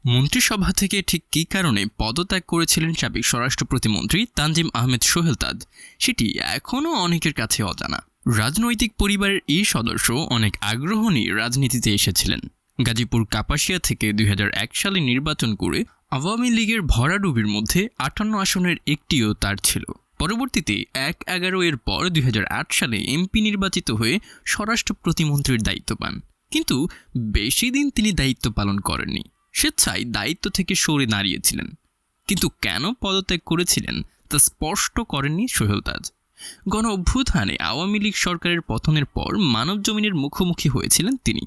মন্ত্রিসভা থেকে ঠিক কী কারণে পদত্যাগ করেছিলেন সাবেক স্বরাষ্ট্র প্রতিমন্ত্রী তানজিম আহমেদ সোহেল তাজ, সেটি এখনও অনেকের কাছে অজানা। রাজনৈতিক পরিবারের এই সদস্য অনেক আগ্রহ নিয়ে রাজনীতিতে এসেছিলেন। গাজীপুর কাপাসিয়া থেকে 2001 সালে নির্বাচন করে আওয়ামী লীগের ভরাডুবির মধ্যে 58 আসনের একটিও তার ছিল। পরবর্তীতে 1/11 পর 2008 সালে এমপি নির্বাচিত হয়ে স্বরাষ্ট্র প্রতিমন্ত্রীর দায়িত্ব পান, কিন্তু বেশি দিন তিনি দায়িত্ব পালন করেননি। স্বেচ্ছায় দায়িত্ব থেকে সরে দাঁড়িয়েছিলেন, কিন্তু কেন পদত্যাগ করেছিলেন তা স্পষ্ট করেননি সোহেল তাজ। গণ অভ্যুত্থানে আওয়ামী লীগ সরকারের পতনের পর মানবজমিনের মুখোমুখি হয়েছিলেন তিনি।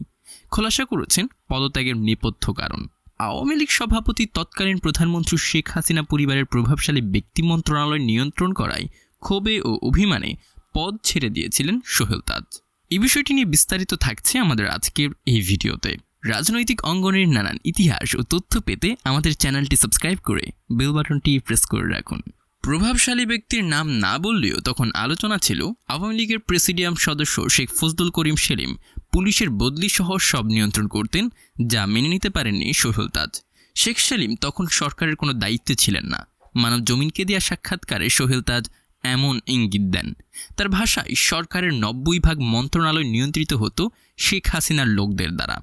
খোলাসা করেছেন পদত্যাগের নেপথ্য কারণ। আওয়ামী লীগ সভাপতি তৎকালীন প্রধানমন্ত্রী শেখ হাসিনা পরিবারের প্রভাবশালী ব্যক্তি মন্ত্রণালয় নিয়ন্ত্রণ করায় ক্ষোভে ও অভিমানে পদ ছেড়ে দিয়েছিলেন সোহেল তাজ। এই বিষয়টি নিয়ে বিস্তারিত থাকছে আমাদের আজকের এই ভিডিওতে। রাজনৈতিক অঙ্গনের নানান ইতিহাস ও তথ্য পেতে আমাদের চ্যানেলটি সাবস্ক্রাইব করে বেল বাটনটি প্রেস করে রাখুন। প্রভাবশালী ব্যক্তির নাম না বললেও তখন আলোচনা ছিল আওয়ামী লীগের প্রেসিডিয়াম সদস্য শেখ ফজলুল করিম সেলিম পুলিশের বদলি সহ সব নিয়ন্ত্রণ করতেন, যা মেনে নিতে পারেননি সোহেল তাজ। শেখ সেলিম তখন সরকারের কোনো দায়িত্বে ছিলেন না। মানবজমিনকে দেওয়া সাক্ষাৎকারে সোহেল তাজ এমন ইঙ্গিত দেন, তার ভাষায় সরকারের 90% মন্ত্রণালয় নিয়ন্ত্রিত হতো শেখ হাসিনার লোকদের দ্বারা।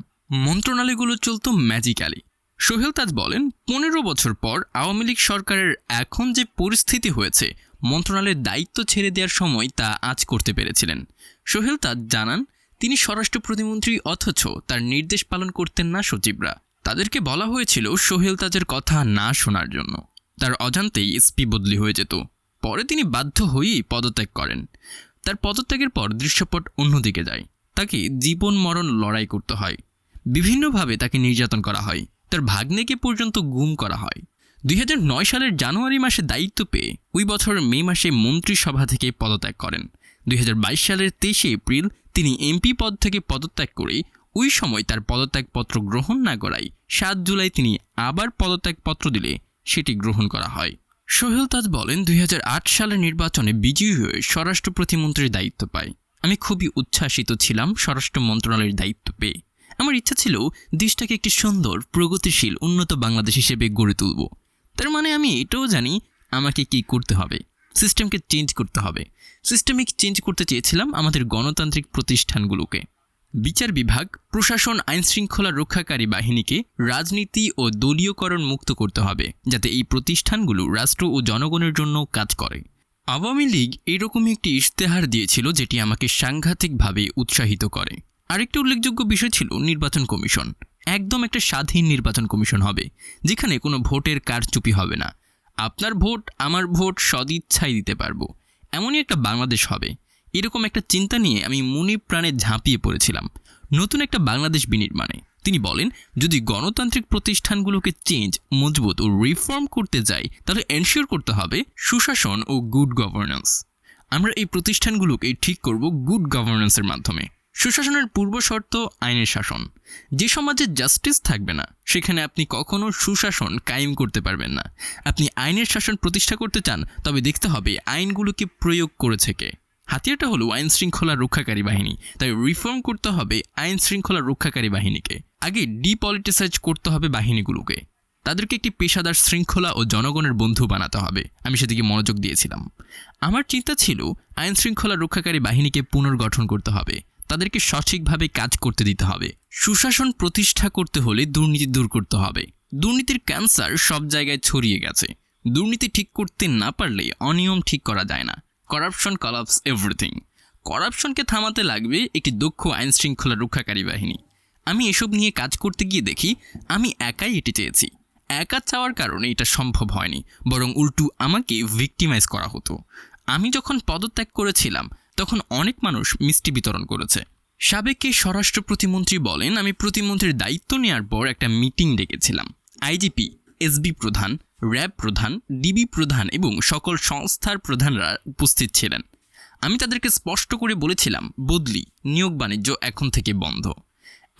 মন্ত্রণালয়গুলো চলত ম্যাজিক্যালি। সোহেল তাজ বলেন, 15 বছর পর আওয়ামী লীগ সরকারের এখন যে পরিস্থিতি হয়েছে, মন্ত্রণালয়ের দায়িত্ব ছেড়ে দেওয়ার সময় তা আজ করতে পেরেছিলেন। সোহেল তাজ জানান, তিনি স্বরাষ্ট্র প্রতিমন্ত্রী, অথচ তার নির্দেশ পালন করতেন না সচিবরা। তাদেরকে বলা হয়েছিল সোহেল তাজের কথা না শোনার জন্য। তার অজান্তেই এসপি বদলি হয়ে যেত। পরে তিনি বাধ্য হয়েই পদত্যাগ করেন। তার পদত্যাগের পর দৃশ্যপট অন্যদিকে যায়। তাকে জীবন মরণ লড়াই করতে হয়। বিভিন্নভাবে তাকে নির্যাতন করা হয়। তার ভাগ্নেকে পর্যন্ত গুম করা হয়। 2009 সালের জানুয়ারি মাসে দায়িত্ব পেয়ে ওই বছর মে মাসে মন্ত্রিসভা থেকে পদত্যাগ করেন। 2022 সালের 23 এপ্রিল তিনি এমপি পদ থেকে পদত্যাগ করে ওই সময় তার পদত্যাগপত্র গ্রহণ না করায় 7 জুলাই তিনি আবার পদত্যাগপত্র দিলে সেটি গ্রহণ করা হয়। সোহেল তাজ বলেন, 2008 সালের নির্বাচনে বিজয়ী হয়ে স্বরাষ্ট্র প্রতিমন্ত্রীর দায়িত্ব পায়। আমি খুবই উচ্ছ্বাসিত ছিলাম স্বরাষ্ট্র মন্ত্রণালয়ের দায়িত্ব পেয়ে। আমার ইচ্ছা ছিল দেশটাকে একটি সুন্দর, প্রগতিশীল, উন্নত বাংলাদেশ হিসেবে গড়ে তুলব। তার মানে আমি এটাও জানি আমাকে কি করতে হবে, সিস্টেমকে চেঞ্জ করতে হবে। সিস্টেমিক চেঞ্জ করতে চেয়েছিলাম আমাদের গণতান্ত্রিক প্রতিষ্ঠানগুলোকে। বিচার বিভাগ, প্রশাসন, আইনশৃঙ্খলা রক্ষাকারী বাহিনীকে রাজনীতি ও দলীয়করণ মুক্ত করতে হবে, যাতে এই প্রতিষ্ঠানগুলো রাষ্ট্র ও জনগণের জন্য কাজ করে। আওয়ামী লীগ এরকমই একটি ইশতেহার দিয়েছিল, যেটি আমাকে সাংঘাতিকভাবে উৎসাহিত করে। আরেকটি উল্লেখযোগ্য বিষয় ছিল নির্বাচন কমিশন। একদম একটা স্বাধীন নির্বাচন কমিশন হবে, যেখানে কোনো ভোটের কারচুপি হবে না। আপনার ভোট, আমার ভোট সদিচ্ছায় দিতে পারবো, এমনই একটা বাংলাদেশ হবে। এরকম একটা চিন্তা নিয়ে আমি মনে প্রাণে ঝাঁপিয়ে পড়েছিলাম নতুন একটা বাংলাদেশ বিনির্মাণে। তিনি বলেন, যদি গণতান্ত্রিক প্রতিষ্ঠানগুলোকে চেঞ্জ, মজবুত ও রিফর্ম করতে যাই, তাহলে এনশিওর করতে হবে সুশাসন ও গুড গভর্নেন্স। আমরা এই প্রতিষ্ঠানগুলোকে ঠিক করব গুড গভর্নেন্সের মাধ্যমে। সুশাসনের পূর্ব শর্ত আইনের শাসন। যে সমাজে জাস্টিস থাকবে না, সেখানে আপনি কখনো সুশাসন কায়েম করতে পারবেন না। আপনি আইনের শাসন প্রতিষ্ঠা করতে চান, তবে দেখতে হবে আইনগুলোকে প্রয়োগ করেছে কে। হাতিয়ারটা হলো আইন শৃঙ্খলা রক্ষাকারী বাহিনী, তাই রিফর্ম করতে হবে আইন শৃঙ্খলা রক্ষাকারী বাহিনীকে। আগে ডিপলিটিসাইজ করতে হবে বাহিনীগুলোকে। তাদেরকে একটি পেশাদার, শৃঙ্খলা ও জনগণের বন্ধু বানাতে হবে। আমি সেদিকে মনোযোগ দিয়েছিলাম। আমার চিন্তা ছিল আইন শৃঙ্খলা রক্ষাকারী বাহিনীকে পুনর্গঠন করতে হবে, তাদেরকে সঠিকভাবে কাজ করতে দিতে হবে। সুশাসন প্রতিষ্ঠা করতে হলে দুর্নীতি দূর করতে হবে। দুর্নীতির ক্যান্সার সব জায়গায় ছড়িয়ে গেছে। দুর্নীতি ঠিক করতে না পারলে অনিয়ম ঠিক করা যায় না। Corruption collapse everything. করাপশনকে থামাতে লাগবে একটি দক্ষ আইন শৃঙ্খলা রক্ষাকারী বাহিনী। আমি এসব নিয়ে কাজ করতে গিয়ে দেখি আমি একাই এটি চেয়েছি। একা চাওয়ার কারণে এটা সম্ভব হয়নি, বরং উল্টো আমাকে ভিক্টিমাইজ করা হতো। আমি যখন পদত্যাগ করেছিলাম, তখন অনেক মানুষ মিষ্টি বিতরণ করেছে। সাবেক স্বরাষ্ট্র প্রতিমন্ত্রী বলেন, আমি প্রতিমন্ত্রীর দায়িত্ব নেওয়ার পর একটা মিটিং ডেকেছিলাম। আইজিপি, এসবি প্রধান, র্যাব প্রধান, ডিবি প্রধান এবং সকল সংস্থার প্রধানরা উপস্থিত ছিলেন। আমি তাদেরকে স্পষ্ট করে বলেছিলাম, বদলি, নিয়োগ বাণিজ্য এখন থেকে বন্ধ।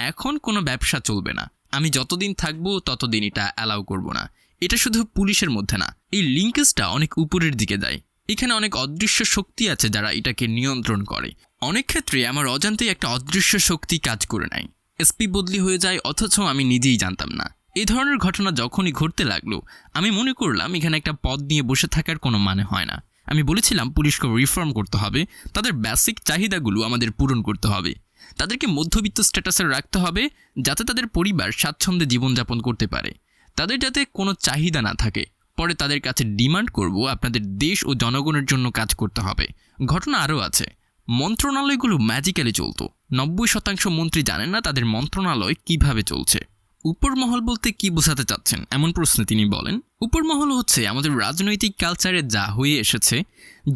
এখন কোনো ব্যবসা চলবে না। আমি যতদিন থাকবো ততদিন এটা অ্যালাউ করব না। এটা শুধু পুলিশের মধ্যে না, এই লিঙ্কেজটা অনেক উপরের দিকে যায়। এখানে অনেক অদৃশ্য শক্তি আছে যারা এটাকে নিয়ন্ত্রণ করে। অনেক ক্ষেত্রে আমার অজান্তেই একটা অদৃশ্য শক্তি কাজ করে নেয়। এসপি বদলি হয়ে যায়, অথচ আমি নিজেই জানতাম না। এই ধরনের ঘটনা যখনই ঘটতে লাগলো আমি মনে করলাম এখানে একটা পদ নিয়ে বসে থাকার কোনো মানে হয় না। আমি বলেছিলাম পুলিশকে রিফর্ম করতে হবে, তাদের বেসিক চাহিদাগুলো আমাদের পূরণ করতে হবে, তাদেরকে মধ্যবিত্ত স্ট্যাটাসে রাখতে হবে যাতে তাদের পরিবার স্বাচ্ছন্দ্যে জীবনযাপন করতে পারে, তাদের যাতে কোনো চাহিদা না থাকে। পরে তাদের কাছে ডিমান্ড করব আপনাদের দেশ ও জনগণের জন্য কাজ করতে হবে। ঘটনা আরও আছে, মন্ত্রণালয়গুলো ম্যাজিক্যালি চলতো। 90% মন্ত্রী জানেন না তাদের মন্ত্রণালয় কিভাবে চলছে। উপরমহল বলতে কি বোঝাতে চাচ্ছেন এমন প্রশ্নে তিনি বলেন, উপরমহল হচ্ছে আমাদের রাজনৈতিক কালচারে যা হয়ে এসেছে,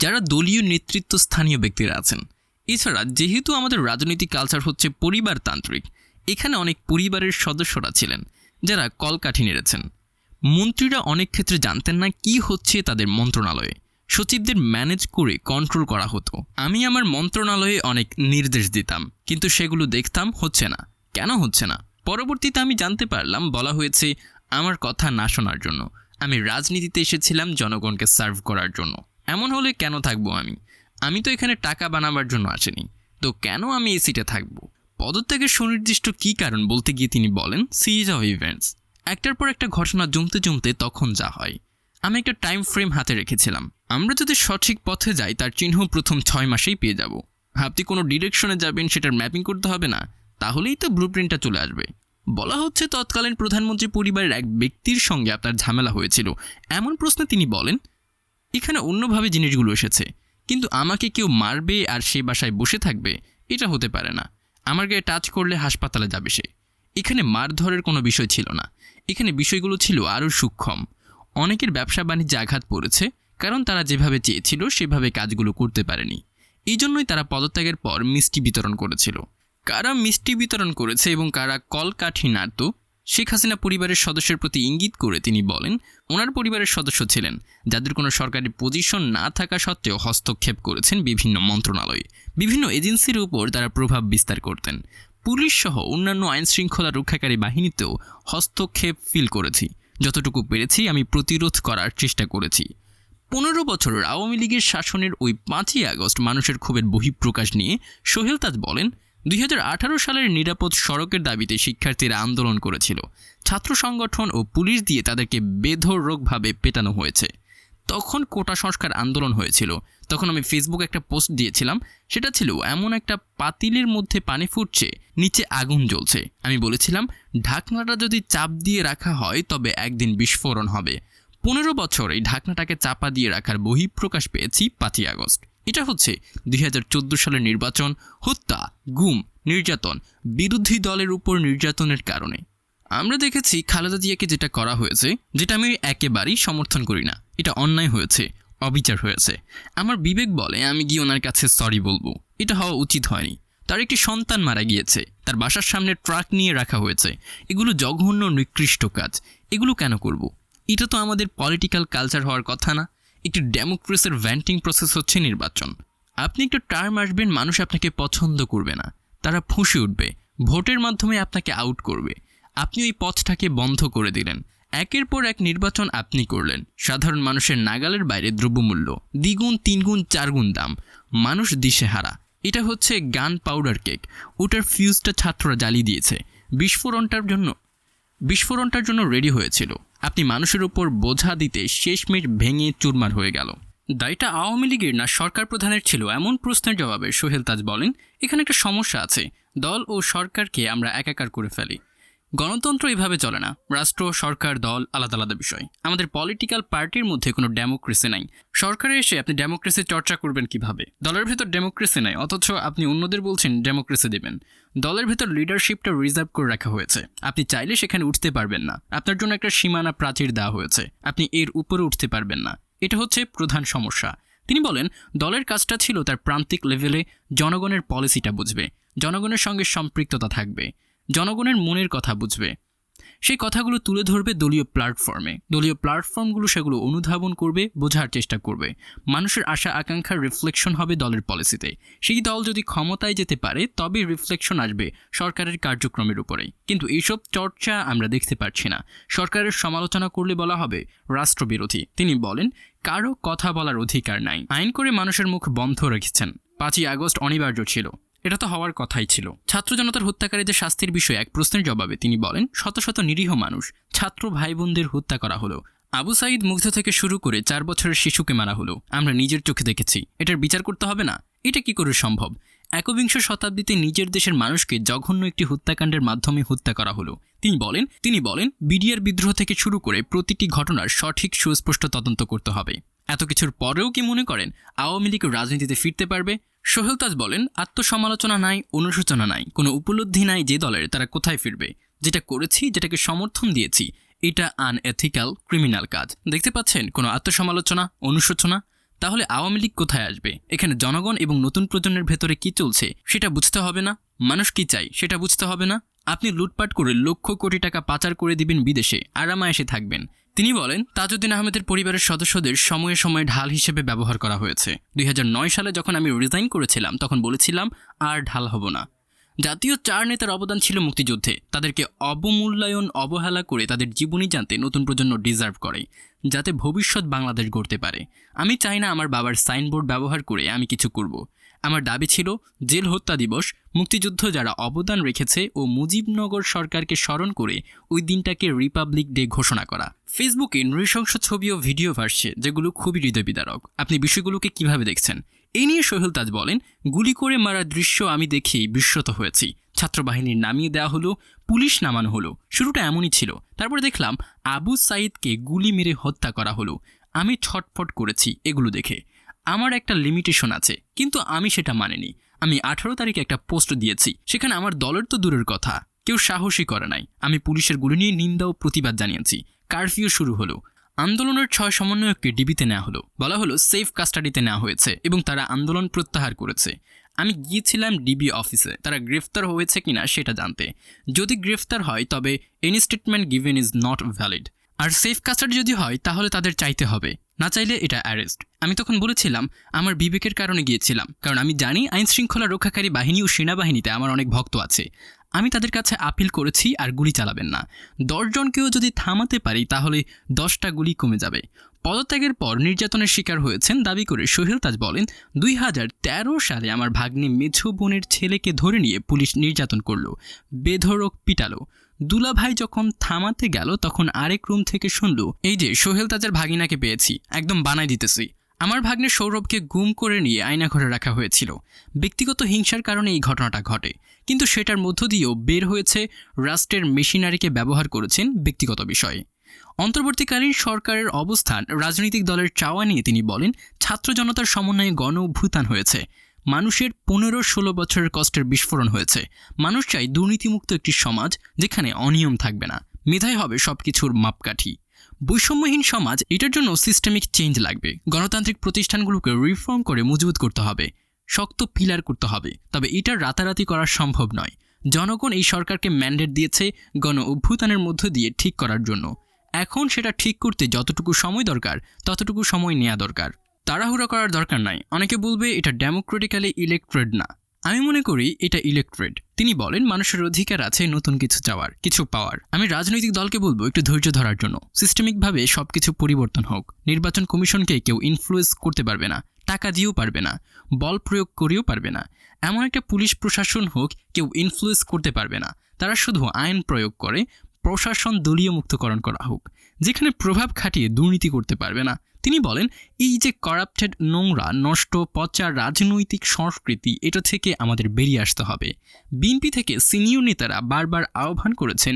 যারা দলীয় নেতৃত্ব স্থানীয় ব্যক্তিরা আছেন। এছাড়া যেহেতু আমাদের রাজনৈতিক কালচার হচ্ছে পরিবারতান্ত্রিক, এখানে অনেক পরিবারের সদস্যরা ছিলেন যারা কলকাঠি নেড়েছেন। মন্ত্রীরা অনেক ক্ষেত্রে জানতেন না কি হচ্ছে তাদের মন্ত্রণালয়ে, সচিবদের ম্যানেজ করে কন্ট্রোল করা হতো। আমি আমার মন্ত্রণালয়ে অনেক নির্দেশ দিতাম, কিন্তু সেগুলো দেখতাম হচ্ছে না। কেন হচ্ছে না? পরবর্তীতে আমি জানতে পারলাম বলা হয়েছে আমার কথা না শোনার জন্য। আমি রাজনীতিতে এসেছিলাম জনগণকে সার্ভ করার জন্য। এমন হলে কেন থাকবো আমি তো এখানে টাকা বানাবার জন্য আসিনি, তো কেন আমি এই সিটে থাকবো? পদত্যাগের সুনির্দিষ্ট কী কারণ বলতে গিয়ে তিনি বলেন সিরিজ অফ ইভেন্টস। একটার পর একটা ঘটনা জমতে জমতে তখন যা হয়, আমি একটা টাইম ফ্রেম হাতে রেখেছিলাম। আমরা যদি সঠিক পথে যাই তার চিহ্ন প্রথম 6 মাসেই পেয়ে যাব। আপনি কোনো ডিরেকশনে যাবেন সেটার ম্যাপিং করতে হবে না, তাহলেই তো ব্লুপ্রিন্টটা চলে আসবে। বলা হচ্ছে তৎকালীন প্রধানমন্ত্রী পরিবারের এক ব্যক্তির সঙ্গে আপনার ঝামেলা হয়েছিল। এমন প্রশ্নে তিনি বলেন এখানে অন্যভাবে জিনিসগুলো এসেছে, কিন্তু আমাকে কেউ মারবে আর সে বাসায় বসে থাকবে এটা হতে পারে না। আমার গায়ে টাচ করলে হাসপাতালে যাবে সে। এখানে মারধরের কোনো বিষয় ছিল না, এখানে বিষয়গুলো ছিল আরও সূক্ষ্ম। অনেকের ব্যবসা বাণিজ্যে আঘাত পড়েছে, কারণ তারা যেভাবে চেয়েছিল সেভাবে কাজগুলো করতে পারেনি। এই জন্যই তারা পদত্যাগের পর মিষ্টি বিতরণ করেছিল। কারা মিষ্টি বিতরণ করেছে এবং কারা কলকাঠি নাড়ত, শেখ হাসিনা পরিবারের সদস্যের প্রতি ইঙ্গিত করে তিনি বলেন ওনার পরিবারের সদস্য ছিলেন যাদের কোনো সরকারি পজিশন না থাকা সত্ত্বেও হস্তক্ষেপ করেছেন বিভিন্ন মন্ত্রণালয়ে। বিভিন্ন এজেন্সির উপর তারা প্রভাব বিস্তার করতেন। পুলিশ সহ অন্যান্য আইনশৃঙ্খলা রক্ষাকারী বাহিনীতেও হস্তক্ষেপ ফিল করেছি। যতটুকু পেরেছি আমি প্রতিরোধ করার চেষ্টা করেছি। 15 বছরের আওয়ামী লীগের শাসনের ওই 5ই আগস্ট মানুষের ক্ষোভের বহিঃপ্রকাশ নিয়ে সোহেল তাজ বলেন 2018 সালের নিরাপদ সড়কের দাবিতে শিক্ষার্থীরা আন্দোলন করেছিল। ছাত্র সংগঠন ও পুলিশ দিয়ে তাদেরকে বেধড়কভাবে পেটানো হয়েছে। তখন কোটা সংস্কার আন্দোলন হয়েছিল। তখন আমি ফেসবুকে একটা পোস্ট দিয়েছিলাম, সেটা ছিল এমন একটা পাতিলের মধ্যে পানি ফুটছে, নিচে আগুন জ্বলছে। আমি বলেছিলাম ঢাকনাটা যদি চাপ দিয়ে রাখা হয় তবে একদিন বিস্ফোরণ হবে। 15 বছর এই ঢাকনাটাকে চাপা দিয়ে রাখার বহিঃপ্রকাশ পেয়েছি 5ই আগস্ট। এটা হচ্ছে 2014 সালের নির্বাচন, হত্যা, গুম, নির্যাতন, বিরোধী দলের উপর নির্যাতনের কারণে। আমরা দেখেছি খালেদা জিয়াকে যেটা করা হয়েছে, যেটা আমি একেবারেই সমর্থন করি না। এটা অন্যায় হয়েছে, অবিচার হয়েছে। আমার বিবেক বলে আমি গিয়ে ওনার কাছে সরি বলবো, এটা হওয়া উচিত হয়নি। তার একটি সন্তান মারা গিয়েছে, তার বাসার সামনে ট্রাক নিয়ে রাখা হয়েছে। এগুলো জঘন্য নিকৃষ্ট কাজ। এগুলো কেন করব? এটা তো আমাদের পলিটিক্যাল কালচার হওয়ার কথা না। একটি ডেমোক্রেসির ভ্যান্টিং প্রসেস হচ্ছে নির্বাচন। আপনি একটা টার্ম আসবেন, মানুষ আপনাকে পছন্দ করবে না, তারা ফুঁসে উঠবে, ভোটের মাধ্যমে আপনাকে আউট করবে। আপনি ওই পথটাকে বন্ধ করে দিলেন। একের পর এক নির্বাচন আপনি করলেন। সাধারণ মানুষের নাগালের বাইরে দ্রব্যমূল্য দ্বিগুণ, 3 গুণ, 4 গুণ দাম। মানুষ দিশেহারা। এটা হচ্ছে গান পাউডার কেক। ওটার ফিউজটা ছাত্ররা জ্বালিয়ে দিয়েছে। বিস্ফোরণটার জন্য রেডি হয়েছিল। আপনি মানুষের উপর বোঝা দিতে শেষমেশ ভেঙে চুরমার হয়ে গেল। দায়টা আওয়ামী লীগের না সরকার প্রধানের ছিল এমন প্রশ্নের জবাবে সোহেল তাজ বলেন এখানে একটা সমস্যা আছে। দল ও সরকারকে আমরা একাকার করে ফেলি। গণতন্ত্র এভাবে চলে না। রাষ্ট্র, সরকার, দল আলাদা আলাদা বিষয়। আমাদের পলিটিক্যাল পার্টির মধ্যে কোনো ডেমোক্রেসি নাই। সরকারে এসে আপনি ডেমোক্রেসি চর্চা করবেন কিভাবে? দলের ভেতর ডেমোক্রেসি নাই, অথচ আপনি অন্যদের বলছেন ডেমোক্রেসি দেবেন। দলের ভেতর লিডারশিপটা রিজার্ভ করে রাখা হয়েছে। আপনি চাইলে সেখানে উঠতে পারবেন না। আপনার জন্য একটা সীমানা প্রাচীর দেওয়া হয়েছে, আপনি এর উপরে উঠতে পারবেন না। এটা হচ্ছে প্রধান সমস্যা। তিনি বলেন দলের কাজটা ছিল তার প্রান্তিক লেভেলে জনগণের পলিসিটা বুঝবে, জনগণের সঙ্গে সম্পৃক্ততা থাকবে, জনগণের মনের কথা বুঝবে, সেই কথাগুলো তুলে ধরবে দলীয় প্ল্যাটফর্মে। দলীয় প্ল্যাটফর্মগুলো সেগুলো অনুধাবন করবে, বোঝার চেষ্টা করবে। মানুষের আশা আকাঙ্ক্ষার রিফ্লেকশন হবে দলের পলিসিতে। সেই দল যদি ক্ষমতায় যেতে পারে তবে রিফ্লেকশন আসবে সরকারের কার্যক্রমের উপরেই। কিন্তু এইসব চর্চা আমরা দেখতে পাচ্ছি না। সরকারের সমালোচনা করলে বলা হবে রাষ্ট্রবিরোধী। তিনি বলেন কারো কথা বলার অধিকার নাই। আইন করে মানুষের মুখ বন্ধ রেখেছেন। 5ই আগস্ট অনিবার্য ছিল। এটা তো হওয়ার কথাই ছিল। ছাত্র জনতার হত্যাকারীদের শাস্তির বিষয়ে এক প্রশ্নের জবাবে তিনি বলেন, শত শত নিরীহ মানুষ, ছাত্র ভাই বোনদের হত্যা করা হলো। আবু সাঈদ মুগ্ধ থেকে শুরু করে 4 বছরের শিশুকে মারা হলো। আমরা নিজের চোখে দেখেছি। এটার বিচার করতে হবে না? এটা কি করে সম্ভব? একবিংশ শতাব্দীতে নিজের দেশের মানুষকে জঘন্য একটি হত্যাকাণ্ডের মাধ্যমে হত্যা করা হলো। তিনি বলেন বিডিআর বিদ্রোহ থেকে শুরু করে প্রতিটি ঘটনার সঠিক সুস্পষ্ট তদন্ত করতে হবে। এত কিছুর পরেও কি মনে করেন আওয়ামী লীগ রাজনীতিতে ফিরতে পারবে? সোহেল তাজ বলেন, আত্মসমালোচনা নাই, অনুশোচনা নাই, কোনো উপলব্ধি নাই যে দলের, তারা কোথায় ফিরবে? যেটা করেছি, যেটাকে সমর্থন দিয়েছি, এটা আনএথিক্যাল, ক্রিমিনাল কাজ। দেখতে পাচ্ছেন কোনো আত্মসমালোচনা, অনুশোচনা? তাহলে আওয়ামী লীগ কোথায় আসবে? এখানে জনগণ এবং নতুন প্রজন্মের ভেতরে কি চলছে সেটা বুঝতে হবে না? মানুষ কি চাই সেটা বুঝতে হবে না? আপনি লুটপাট করে লক্ষ কোটি টাকা পাচার করে দিবেন বিদেশে, আরামায়েশে থাকবেন। তিনি বলেন, তাজউদ্দিন আহমেদের পরিবারের সদস্যদের সময়ে সময়ে ঢাল হিসেবে ব্যবহার করা হয়েছে। 2009 সালে যখন আমি রিজাইন করেছিলাম তখন বলেছিলাম আর ঢাল হব না। জাতীয় 4 নেতার অবদান ছিল মুক্তিযুদ্ধে। তাদেরকে অবমূল্যায়ন, অবহেলা করে তাদের জীবনী জানতে নতুন প্রজন্ম ডিজার্ভ করে, যাতে ভবিষ্যৎ বাংলাদেশ গড়তে পারে। আমি চাই না আমার বাবার সাইনবোর্ড ব্যবহার করে আমি কিছু করব। আমার দাবি ছিল জেল হত্যা দিবস, মুক্তিযুদ্ধ যারা অবদান রেখেছে ও মুজিবনগর সরকারকে স্মরণ করে ওই দিনটাকে রিপাবলিক ডে ঘোষণা করা। ফেসবুকে নৃশংস ছবি ও ভিডিও ভাসছে যেগুলো খুবই হৃদয়বিদারক। আপনি বিষয়গুলোকে কিভাবে দেখছেন? এই নিয়ে সোহেল তাজ বলেন, গুলি করে মারার দৃশ্য আমি দেখেই বিস্মিত হয়েছি। ছাত্রবাহিনীর নামিয়ে দেওয়া হলো, পুলিশ নামানো হলো। শুরুটা এমনই ছিল, তারপরে দেখলাম আবু সাঈদকে গুলি মেরে হত্যা করা হলো। আমি ছটফট করেছি এগুলো দেখে। আমার একটা লিমিটেশন আছে, কিন্তু আমি সেটা মানিনি। আমি 18 তারিখে একটা পোস্ট দিয়েছি, সেখানে আমার দলের তো দূরের কথা, কেউ সাহসই করে নাই। আমি পুলিশের গুলি নিয়ে নিন্দা ও প্রতিবাদ জানিয়েছি। কারফিউ শুরু হলো। আন্দোলনের 6 সমন্বয়ককে ডিবিতে নেওয়া হলো। বলা হলো সেফ কাস্টাডিতে নেওয়া হয়েছে এবং তারা আন্দোলন প্রত্যাহার করেছে। আমি গিয়েছিলাম ডিবি অফিসে তারা গ্রেফতার হয়েছে কিনা সেটা জানতে। যদি গ্রেফতার হয় তবে any statement given is not valid. আর সেফ কাস্টাডি যদি হয় তাহলে তাদের চাইতে হবে, না চাইলে এটা অ্যারেস্ট। আমি তখন বলেছিলাম আমার বিবেকের কারণে গিয়েছিলাম, কারণ আমি জানি আইন শৃঙ্খলা রক্ষাকারী বাহিনী ও সেনাবাহিনীতে আমার অনেক ভক্ত আছে। আমি তাদের কাছে আপিল করেছি আর গুলি চালাবেন না। 10 জনকেও যদি থামাতে পারি তাহলে 10টা গুলি কমে যাবে। পদত্যাগের পর নির্যাতনের শিকার হয়েছেন দাবি করে সোহেল তাজ বলেন, 2013 সালে আমার ভাগ্নে মেঝো বোনের ছেলেকে ধরে নিয়ে পুলিশ নির্যাতন করলো, বেধড়ক পিটালো। দুলাভাই যখন থামাতে গেল তখন আরেক রুম থেকে শুনলো, এই যে সোহেল তাজের ভাগিনাকে পেয়েছি, একদম বানাই দিতেছি। আমার ভাগ্নে সৌরভকে গুম করে নিয়ে আয়নাঘরে রাখা হয়েছিল। ব্যক্তিগত হিংসার কারণে এই ঘটনাটা ঘটে, কিন্তু সেটার মধ্য দিয়েও বের হয়েছে রাষ্ট্রের মেশিনারিকে ব্যবহার করেছেন ব্যক্তিগত বিষয়ে। অন্তর্বর্তীকালীন সরকারের অবস্থান, রাজনৈতিক দলের চাওয়া নিয়ে তিনি বলেন, ছাত্র জনতার সমন্বয়ে গণ অভ্যুত্থান হয়েছে। মানুষের 15-16 বছরের কষ্টের বিস্ফোরণ হয়েছে। মানুষ চাই দুর্নীতিমুক্ত একটি সমাজ যেখানে অনিয়ম থাকবে না, মেধাই হবে সবকিছুর মাপকাঠি। বৈষম্যহীন সমাজ, এটার জন্য সিস্টেমিক চেঞ্জ লাগবে। গণতান্ত্রিক প্রতিষ্ঠানগুলোকে রিফর্ম করে মজবুত করতে হবে, শক্ত পিলার করতে হবে। তবে এটা রাতারাতি করা সম্ভব নয়। জনগণ এই সরকারকে ম্যান্ডেট দিয়েছে গণ অভ্যুত্থানের মধ্য দিয়ে ঠিক করার জন্য। এখন সেটা ঠিক করতে যতটুকু সময় দরকার ততটুকু সময় নেওয়া দরকার, তাড়াহুড়া করার দরকার নাই। অনেকে বলবে এটা ডেমোক্রেটিক্যালি ইলেক্টেড না, আমি মনে করি এটা ইলেক্টেড। তিনি বলেন, মানুষের অধিকার আছে নতুন কিছু চাওয়ার, কিছু পাওয়ার। আমি রাজনৈতিক দলকে বলবো একটু ধৈর্য ধরার জন্য। সিস্টেমিকভাবে সবকিছু পরিবর্তন হোক। নির্বাচন কমিশনকে কেউ ইনফ্লুয়েন্স করতে পারবে না, টাকা দিয়েও পারবে না, বল প্রয়োগ করেও পারবে না। এমন একটা পুলিশ প্রশাসন হোক, কেউ ইনফ্লুয়েন্স করতে পারবে না, তারা শুধু আইন প্রয়োগ করে। প্রশাসন দলীয় মুক্তকরণ করা হোক, যেখানে প্রভাব খাটিয়ে দুর্নীতি করতে পারবে না। তিনি বলেন, এই যে করাপ্টেড, নোংরা, নষ্ট, পচা রাজনৈতিক সংস্কৃতি, এটা থেকে আমাদের বেরিয়ে আসতে হবে। বিএনপি থেকে সিনিয়র নেতারা বারবার আহ্বান করেছেন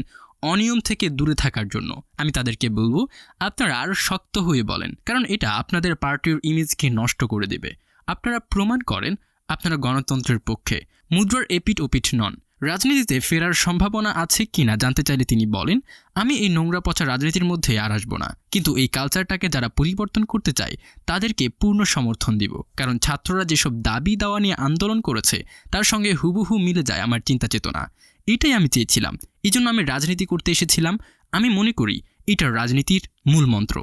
অনিয়ম থেকে দূরে থাকার জন্য। আমি তাদেরকে বলবো, আপনারা আরও শক্ত হয়ে বলেন, কারণ এটা আপনাদের পার্টির ইমেজকে নষ্ট করে দেবে। আপনারা প্রমাণ করেন আপনারা গণতন্ত্রের পক্ষে, মুদ্রার এপিঠ ওপিঠ নন। রাজনীতিতে ফেরার সম্ভাবনা আছে কিনা জানতে চাইলে তিনি বলেন, আমি এই নোংরা পচা রাজনীতির মধ্যে আর আসবো না, কিন্তু এই কালচারটাকে যারা পরিবর্তন করতে চায় তাদেরকে পূর্ণ সমর্থন দিব। কারণ ছাত্ররা যেসব দাবি দাওয়া নিয়ে আন্দোলন করেছে তার সঙ্গে হুবহু মিলে যায় আমার চিন্তা চেতনা। এটাই আমি চেয়েছিলাম, এই জন্য আমি রাজনীতি করতে এসেছিলাম। আমি মনে করি এটা রাজনীতির মূল মন্ত্র।